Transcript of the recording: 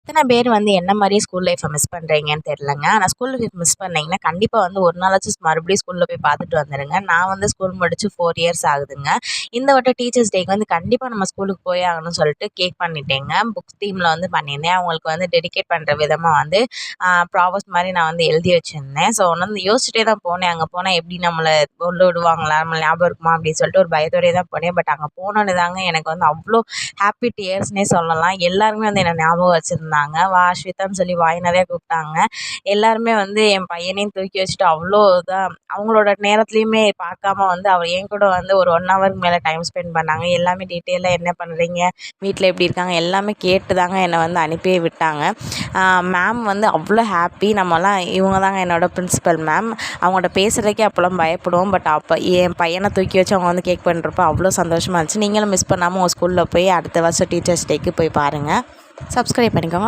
எத்தனை பேர் வந்து என்ன மாதிரியே ஸ்கூல் லைஃப்பை மிஸ் பண்ணுறீங்கன்னு தெரிலங்க. ஆனால் ஸ்கூல் லைஃப் மிஸ் பண்ணீங்கன்னா கண்டிப்பாக வந்து ஒரு நாளாச்சும் மறுபடியும் ஸ்கூலில் போய் பார்த்துட்டு வந்துடுங்க. நான் வந்து ஸ்கூல் முடிச்சு 4 இயர்ஸ் ஆகுதுங்க. இந்த வட்டம் டீச்சர்ஸ் டேக்கு வந்து கண்டிப்பாக நம்ம ஸ்கூலுக்கு போயே ஆகணும்னு சொல்லிட்டு கேக் பண்ணிட்டேங்க. புக்ஸ் தீமில் வந்து பண்ணியிருந்தேன். அவங்களுக்கு வந்து டெடிகேட் பண்ணுற விதமாக வந்து ப்ராவர்ஸ் மாதிரி நான் வந்து எழுதி வச்சுருந்தேன். ஸோ வந்து யோசிச்சுட்டே தான் போனேன். அங்கே போனால் எப்படி நம்மளை உள்ள விடுவாங்களா, நம்ம ஞாபகம் இருக்குமா அப்படின்னு சொல்லிட்டு ஒரு பயத்தோடயே தான் போனேன். பட் அங்கே போனோன்னு தாங்க எனக்கு வந்து அவ்வளோ ஹாப்பி டியர்ஸ்னே சொல்லலாம். எல்லாருமே வந்து என்னை ஞாபகம் வச்சுருந்தாங்க. வா ஸ்வேதான்னு சொல்லி வாய் நிறையா கூப்பிட்டாங்க. எல்லாருமே வந்து என் பையனையும் தூக்கி வச்சுட்டு அவ்வளோ இதாக அவங்களோட நேரத்துலையுமே பார்க்காம வந்து அவர் என் கூட வந்து ஒரு 1 ஹவருக்கு மேலே டைம் ஸ்பெண்ட் பண்ணாங்க. எல்லாமே டீட்டெயிலாக என்ன பண்ணுறீங்க, வீட்டில் எப்படி இருக்காங்க எல்லாமே கேட்டு தாங்க என்னை வந்து அனுப்பியே விட்டாங்க. மேம் வந்து அவ்வளோ ஹாப்பி. நம்மலாம் இவங்க தாங்க என்னோடய பிரின்சிபல் மேம். அவங்கள்ட்ட பேசுகிறதுக்கே அப்போல்லாம் பயப்படுவோம். பட் அப்போ என் பையனை தூக்கி வச்சு அவங்க வந்து கேக் பண்ணுறப்போ அவ்வளோ சந்தோஷமாக இருந்துச்சு. நீங்களும் மிஸ் பண்ணாமல் உங்கள் ஸ்கூலில் போய் அடுத்த வருஷம் டீச்சர்ஸ் டேக்கு போய் பாருங்கள். சப்ஸ்கிரைப் பண்ணிக்கோங்க.